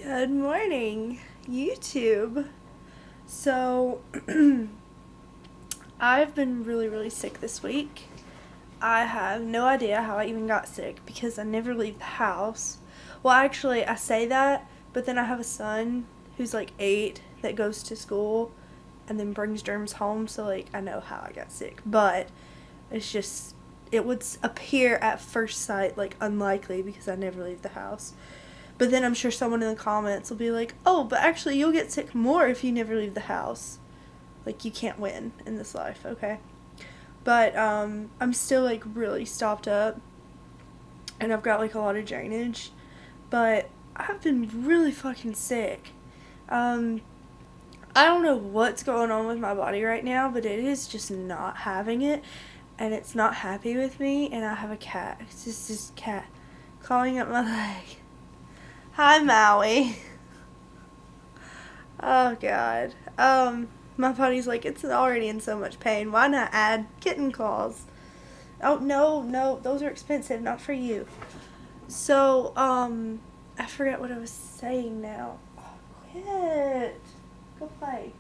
Good morning, YouTube. So, I've been really sick this week. I have no idea how I even got sick because I never leave the house. Well, actually, I say that, but then I have a son who's like 8 that goes to school and then brings germs home, so like I know how I got sick. But it's just, it would appear at first sight like unlikely because I never leave the house. But then I'm sure someone in the comments will be like, oh, but actually you'll get sick more if you never leave the house. Like, you can't win in this life, okay? But I'm still like really stopped up and I've got like a lot of drainage. But I've been really fucking sick. I don't know what's going on with my body right now, but it is just not having it. And it's not happy with me. And I have a cat. It's just this cat clawing up my leg. Hi, Maui. Oh, God. My body's like, it's already in so much pain. Why not add kitten claws? Oh, no, those are expensive, not for you. So, I forget what I was saying now. Oh, quit. Go play.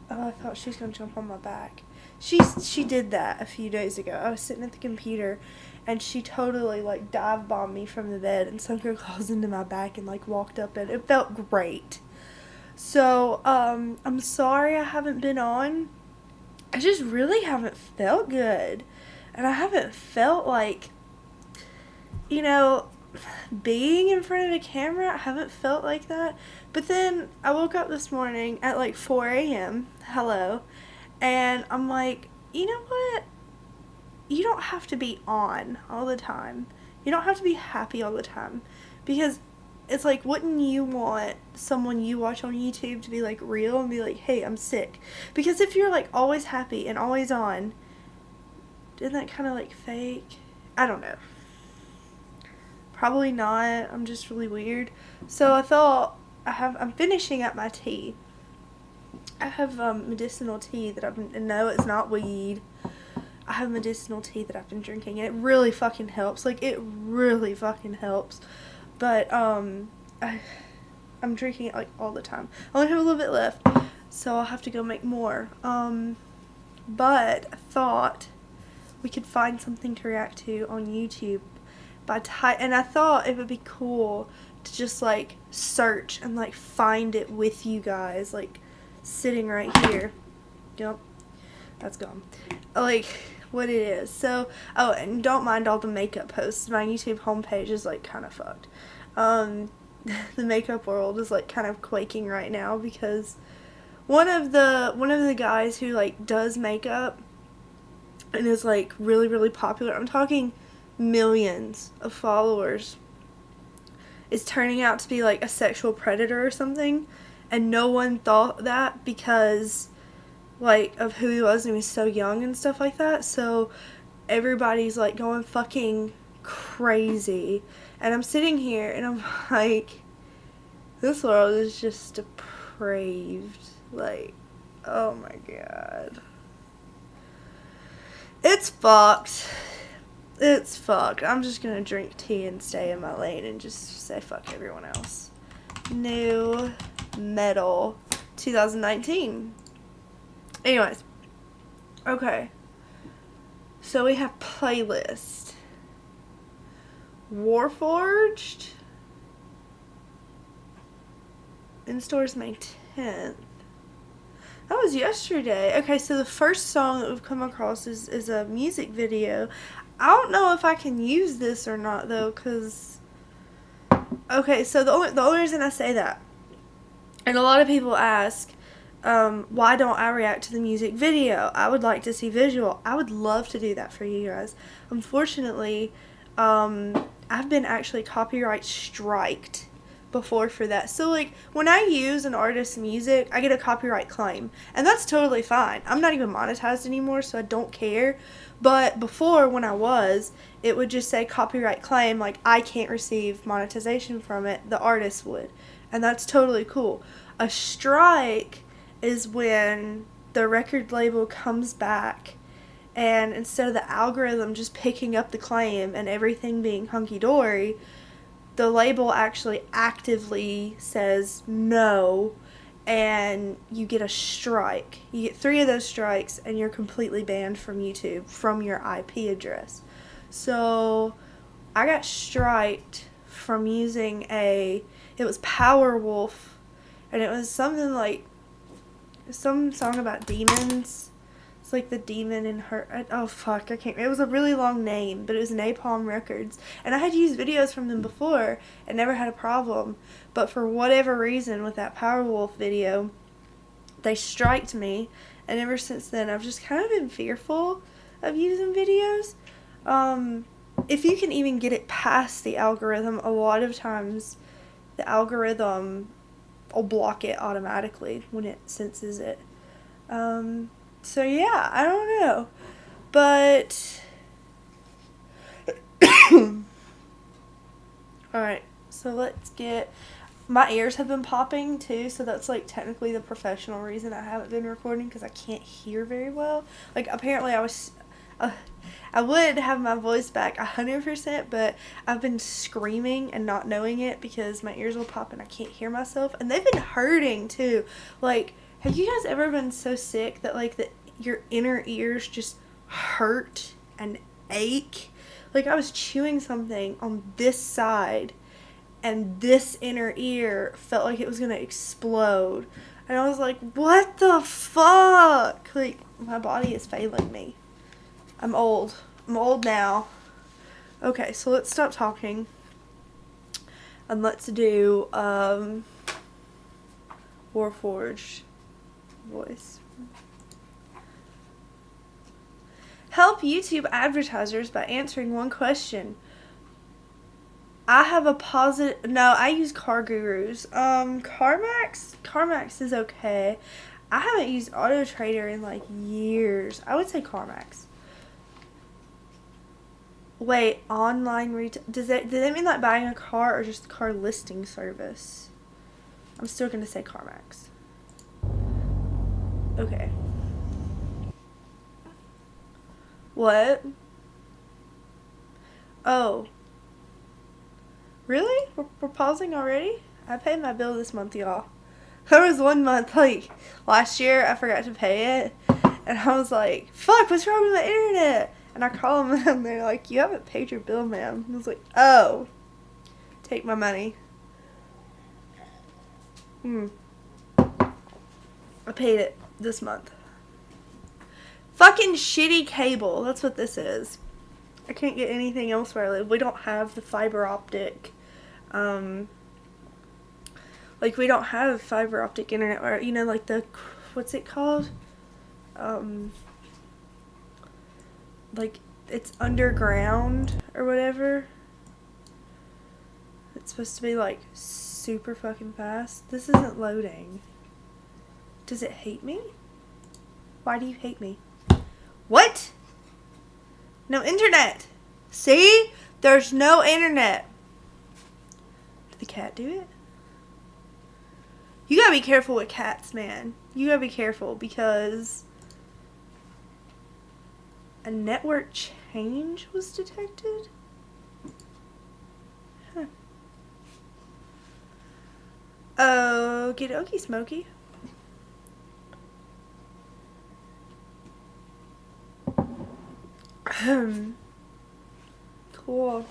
Oh, I thought she was going to jump on my back. She did that a few days ago. I was sitting at the computer and she totally like dive bombed me from the bed and sunk her claws into my back and like walked up it. It felt great. So, I'm sorry I haven't been on. I just really haven't felt good. And I haven't felt like, you know, being in front of a camera. I haven't felt like that. But then I woke up this morning at like 4 a.m. Hello. And I'm like, you know what? You don't have to be on all the time. You don't have to be happy all the time. Because it's like, wouldn't you want someone you watch on YouTube to be like real and be like, hey, I'm sick? Because if you're like always happy and always on, isn't that kind of like fake? I don't know. Probably not. I'm just really weird. So I thought I'm finishing up my tea. I have medicinal tea that I've been, no, it's not weed. I have medicinal tea that I've been drinking and it really fucking helps. Like, it really fucking helps. But I'm drinking it like all the time. I only have a little bit left, so I'll have to go make more. But I thought we could find something to react to on YouTube and I thought it would be cool to just like search and like find it with you guys, like sitting right here. Yep, that's gone. Like what it is. So, oh, and don't mind all the makeup posts. My YouTube homepage is like kind of fucked. The makeup world is like kind of quaking right now because one of the guys who like does makeup and is like really popular, I'm talking millions of followers, is turning out to be like a sexual predator or something, and no one thought that because like of who he was and he was so young and stuff like that. So everybody's like going fucking crazy, and I'm sitting here and I'm like, this world is just depraved. Like, oh my god, it's fucked. It's fucked. I'm just gonna drink tea and stay in my lane and just say fuck everyone else. New Metal 2019. Anyways. Okay. So we have playlist. Warforged. In stores May 10th. That was yesterday. Okay, so the first song that we've come across is a music video. I don't know if I can use this or not though, cause okay, so the only reason I say that, and a lot of people ask, why don't I react to the music video? I would like to see visual. I would love to do that for you guys. Unfortunately, I've been actually copyright striked before for that. So like when I use an artist's music, I get a copyright claim, and that's totally fine. I'm not even monetized anymore, so I don't care. But before, when I was, it would just say copyright claim, like I can't receive monetization from it, the artist would, and that's totally cool. A strike is when the record label comes back and instead of the algorithm just picking up the claim and everything being hunky-dory, the label actually actively says no, and you get a strike. You get 3 of those strikes and you're completely banned from YouTube from your IP address. So I got striked from using it was Powerwolf, and it was something like some song about demons. It's like the demon in her. Oh fuck, I can't. It was a really long name, but it was Napalm Records, and I had used videos from them before and never had a problem. But for whatever reason, with that Powerwolf video, they striked me, and ever since then, I've just kind of been fearful of using videos. If you can even get it past the algorithm, a lot of times the algorithm will block it automatically when it senses it. So yeah, I don't know, but alright, so let's get, my ears have been popping too, so that's like technically the professional reason I haven't been recording, because I can't hear very well. Like apparently I would have my voice back 100%, but I've been screaming and not knowing it because my ears will pop and I can't hear myself, and they've been hurting too. Like, have you guys ever been so sick that like your inner ears just hurt and ache? Like I was chewing something on this side and this inner ear felt like it was gonna explode, and I was like, what the fuck? Like, my body is failing me. I'm old now. Okay, so let's stop talking and let's do Warforged voice. Help YouTube advertisers by answering one question. I have a positive. No, I use Car Gurus. CarMax is okay. I haven't used Auto Trader in like years. I would say CarMax. Wait, online retail. Does that mean like buying a car or just a car listing service? I'm still gonna say CarMax. Okay. What? Oh. Really? We're pausing already? I paid my bill this month, y'all. There was one month, like, last year, I forgot to pay it. And I was like, fuck, what's wrong with my internet? And I call them and they're like, you haven't paid your bill, ma'am. I was like, oh. Take my money. I paid it this month. Fucking shitty cable. That's what this is. I can't get anything else where I live. We don't have the fiber optic. Like, we don't have fiber optic internet, or, you know, like the, what's it called? Like, it's underground or whatever. It's supposed to be, like, super fucking fast. This isn't loading. Does it hate me? Why do you hate me? What? No internet. See? There's no internet. Did the cat do it? You gotta be careful with cats, man. You gotta be careful because a network change was detected? Huh. Okie dokie, Smokey. Cool.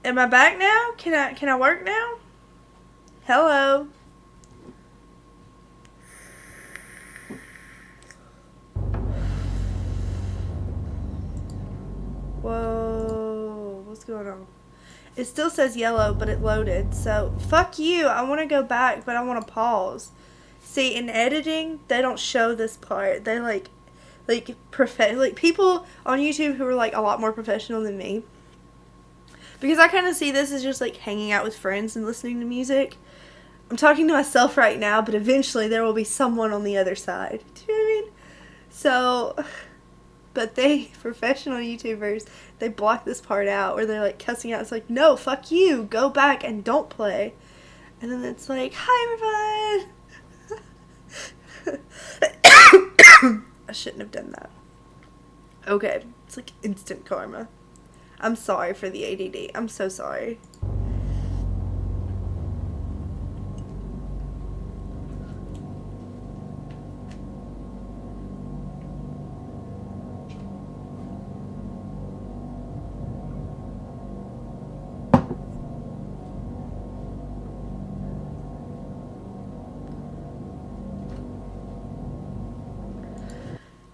Am I back now? Can I work now? Hello. Whoa, what's going on? It still says yellow, but it loaded. So, fuck you. I want to go back, but I want to pause. See, in editing, they don't show this part. They like people on YouTube who are like a lot more professional than me. Because I kind of see this as just like hanging out with friends and listening to music. I'm talking to myself right now, but eventually there will be someone on the other side. Do you know what I mean? So, but professional YouTubers, they block this part out where they're like cussing out. It's like, no, fuck you. Go back and don't play. And then it's like, hi everyone. I shouldn't have done that. Okay, it's like instant karma. I'm sorry for the ADD. I'm so sorry.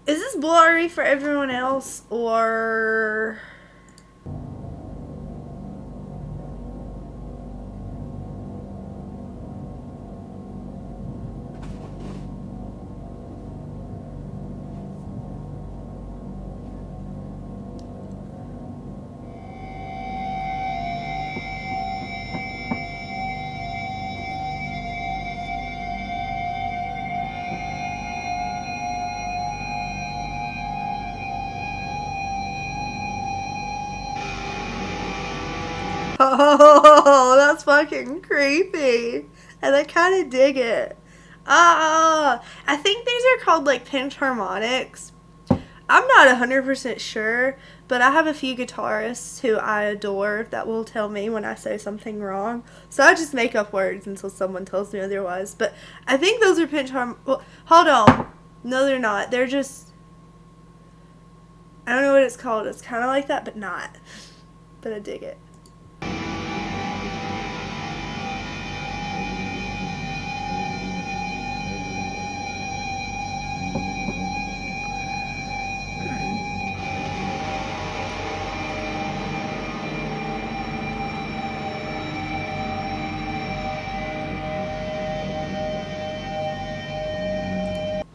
Is this blurry for everyone else, or... Oh, that's fucking creepy. And I kind of dig it. I think these are called like pinch harmonics. I'm not 100% sure, but I have a few guitarists who I adore that will tell me when I say something wrong. So I just make up words until someone tells me otherwise. But I think those are pinch well, hold on. No, they're not. They're just... I don't know what it's called. It's kind of like that, but not. But I dig it.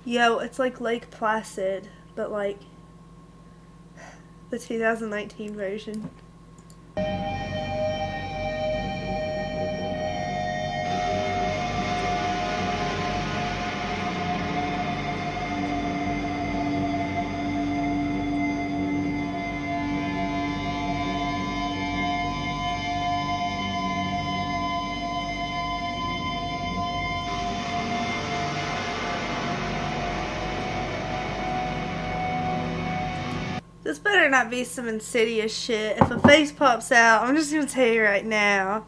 Yo, it's like Lake Placid, but like the 2019 version. This better not be some insidious shit. If a face pops out, I'm just gonna tell you right now.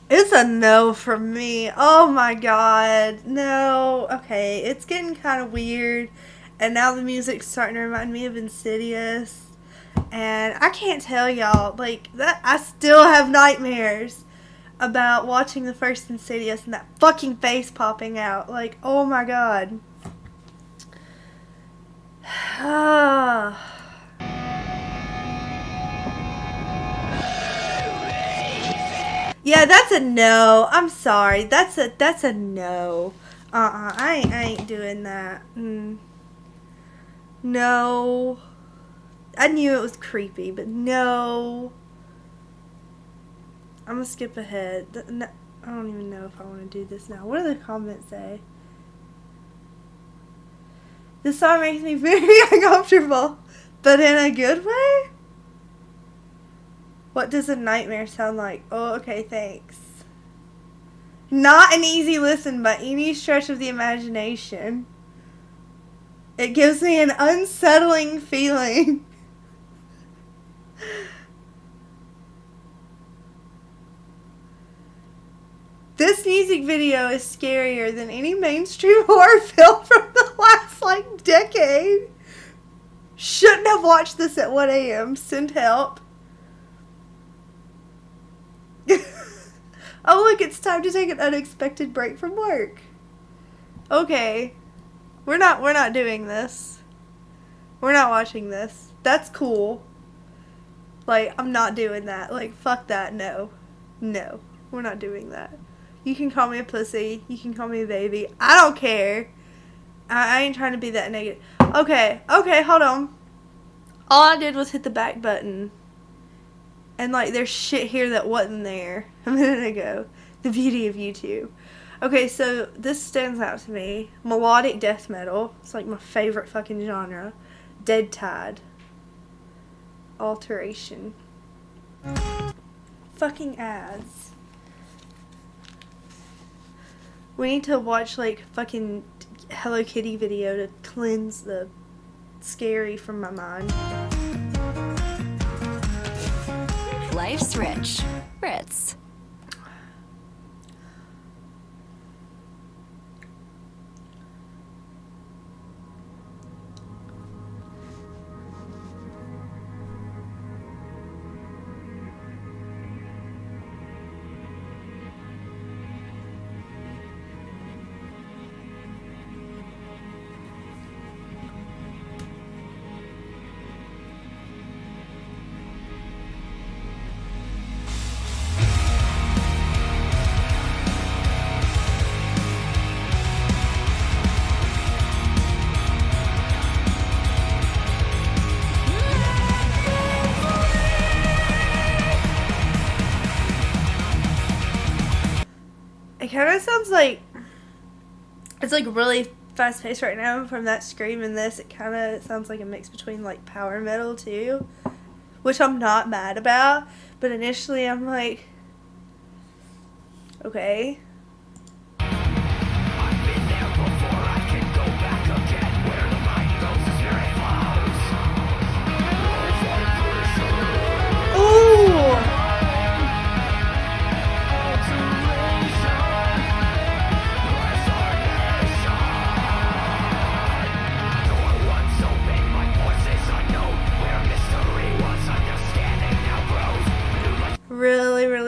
It's a no from me. Oh my god. No. Okay, it's getting kind of weird. And now the music's starting to remind me of Insidious. And I can't tell y'all, like, that I still have nightmares about watching the first Insidious and that fucking face popping out. Like, oh my god. Ah. Yeah, that's a no. I'm sorry. That's a no. I ain't doing that. No. I knew it was creepy, but no. I'm gonna skip ahead. No, I don't even know if I want to do this now. What do the comments say? This song makes me very uncomfortable, but in a good way? What does a nightmare sound like? Oh, okay, thanks. Not an easy listen by any stretch of the imagination. It gives me an unsettling feeling. This music video is scarier than any mainstream horror film from the last, like, decade. Shouldn't have watched this at 1 a.m. Send help. Oh look, it's time to take an unexpected break from work. Okay. We're not doing this. We're not watching this. That's cool. Like, I'm not doing that. Like, fuck that. No. No. We're not doing that. You can call me a pussy. You can call me a baby. I don't care. I ain't trying to be that negative. Okay. Okay, hold on. All I did was hit the back button. And, like, there's shit here that wasn't there a minute ago. The beauty of YouTube. Okay, so this stands out to me. Melodic death metal. It's, like, my favorite fucking genre. Dead Tide. Alteration. Fucking ads. We need to watch, like, fucking Hello Kitty video to cleanse the scary from my mind. Life's rich. Ritz. It kind of sounds like it's like really fast paced right now. From that scream and this, it kind of sounds like a mix between like power metal too, which I'm not mad about. But initially, I'm like, okay.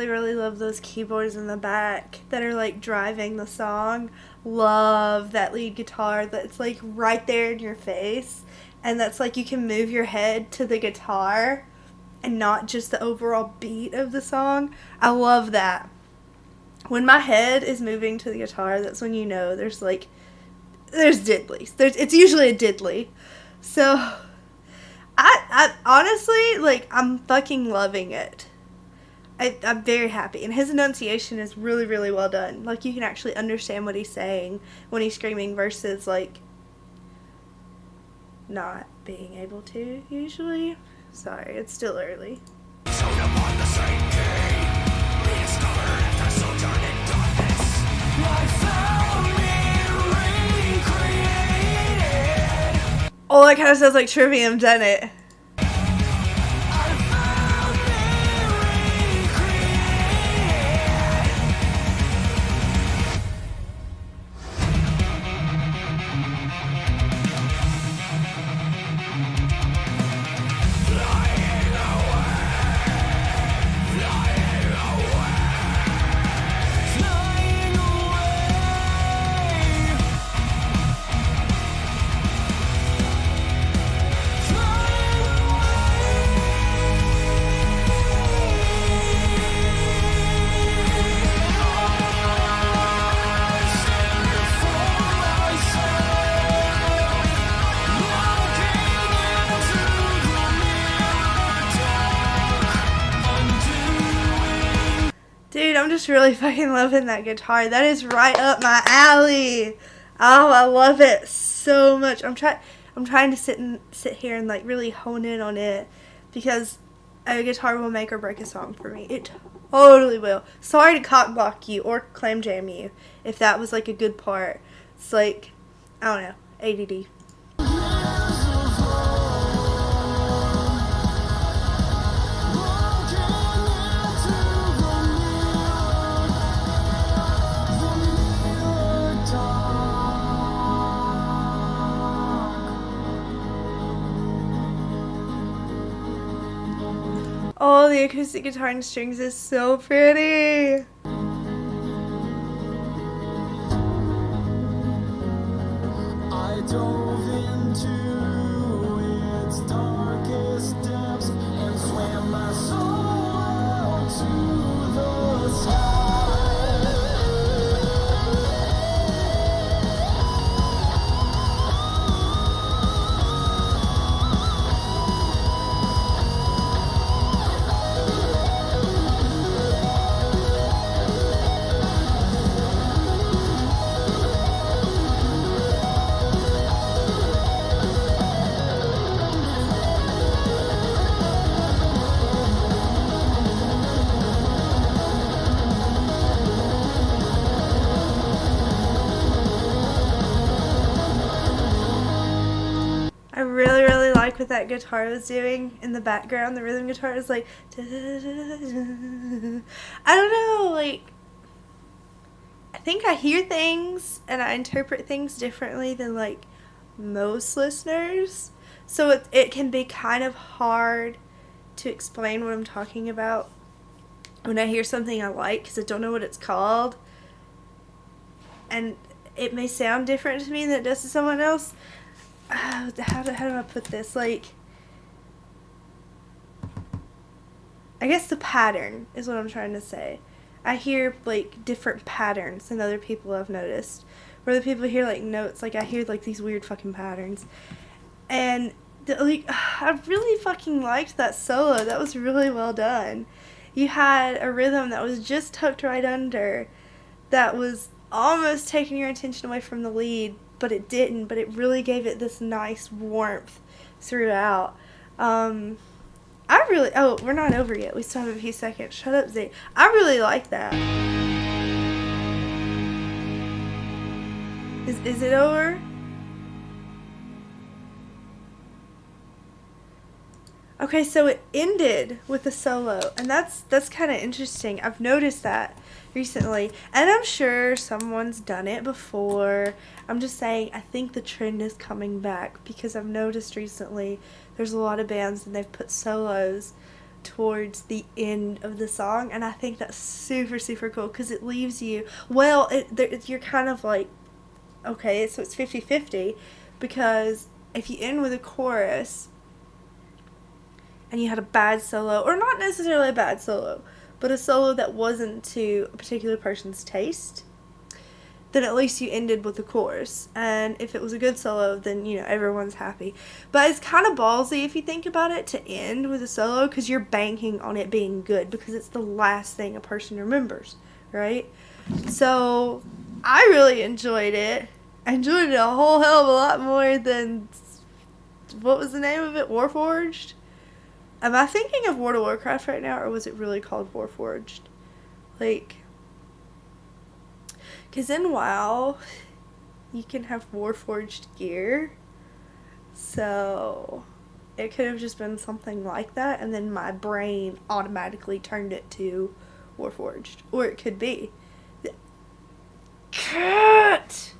Really love those keyboards in the back that are like driving the song. Love that lead guitar that's like right there in your face, and that's like you can move your head to the guitar and not just the overall beat of the song. I love that. When my head is moving to the guitar, that's when you know there's diddlies. It's usually a diddly. So I honestly, like, I'm fucking loving it. I'm very happy. And his enunciation is really, really well done. Like, you can actually understand what he's saying when he's screaming versus, like, not being able to, usually. Sorry, it's still early. Oh, that kind of sounds like Trivium, doesn't it? Dude, I'm just really fucking loving that guitar. That is right up my alley. Oh, I love it so much. I'm trying to sit here and like really hone in on it, because a guitar will make or break a song for me. It totally will. Sorry to cockblock you or clam jam you if that was like a good part. It's like, I don't know, ADD. Oh, the acoustic guitar and strings is so pretty. I dove into its darkest depths and swam my soul to the sky. what that guitar was doing in the background. The rhythm guitar is like, I don't know, like, I think I hear things and I interpret things differently than, like, most listeners. So it can be kind of hard to explain what I'm talking about when I hear something I like, because I don't know what it's called. And it may sound different to me than it does to someone else. How do I put this? Like, I guess the pattern is what I'm trying to say. I hear, like, different patterns than other people I've noticed. Where other people hear, like, notes. Like, I hear, like, these weird fucking patterns. And, like, I really fucking liked that solo. That was really well done. You had a rhythm that was just tucked right under, that was almost taking your attention away from the lead, but it didn't. But it really gave it this nice warmth throughout. Oh, we're not over yet. We still have a few seconds. Shut up, Z. I really like that. Is it over? Okay, so it ended with a solo, and that's kind of interesting. I've noticed that recently, and I'm sure someone's done it before. I'm just saying, I think the trend is coming back, because I've noticed recently there's a lot of bands and they've put solos towards the end of the song, and I think that's super, super cool, because it leaves you, well, you're kind of like, okay, so it's 50-50, because if you end with a chorus and you had a bad solo, or not necessarily a bad solo, but a solo that wasn't to a particular person's taste, then at least you ended with the chorus. And if it was a good solo, then, you know, everyone's happy. But it's kind of ballsy, if you think about it, to end with a solo, because you're banking on it being good, because it's the last thing a person remembers, right? So I really enjoyed it. I enjoyed it a whole hell of a lot more than, what was the name of it? Warforged? Am I thinking of World of Warcraft right now, or was it really called Warforged? Like, because in WoW, you can have Warforged gear, so it could have just been something like that, and then my brain automatically turned it to Warforged. Or it could be. Cut!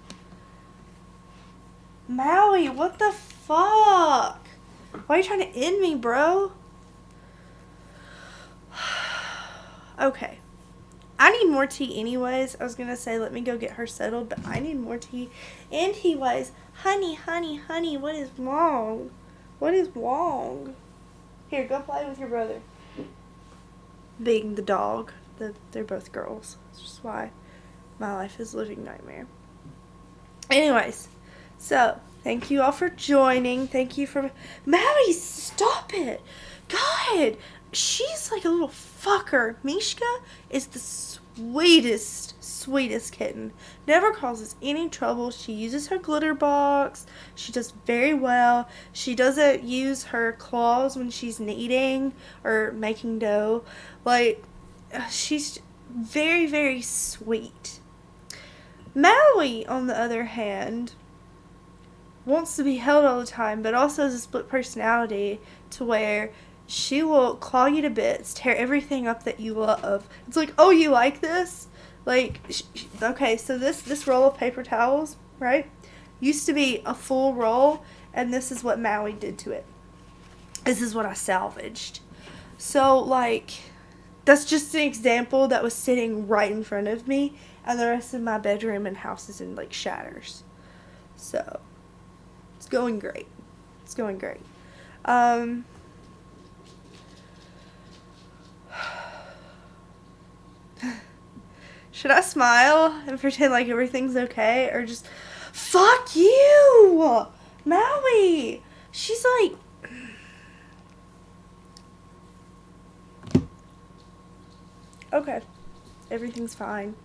Maui, what the fuck? Why are you trying to end me, bro? Okay. I need more tea anyways. I was going to say let me go get her settled, but I need more tea anyways. Honey, honey, honey, what is wrong? What is wrong? Here, go play with your brother. Being the dog. They're both girls. That's just why my life is a living nightmare. Anyways, so thank you all for joining. Thank you for... Maddie, stop it. God, she's like a little fucker. Mishka is the sweetest kitten. Never causes any trouble. She uses her glitter box. She does very well. She doesn't use her claws when she's kneading or making dough. Like, she's very, very sweet. Maui, on the other hand, wants to be held all the time, but also has a split personality to where she will claw you to bits, tear everything up that you love. It's like, oh, you like this? Like, okay, so this roll of paper towels, right, used to be a full roll, and this is what Maui did to it. This is what I salvaged. So, like, that's just an example that was sitting right in front of me, and the rest of my bedroom and house is in, like, shatters. So, it's going great. It's going great. Should I smile and pretend like everything's okay, or just, fuck you, Maui? She's like, okay, everything's fine.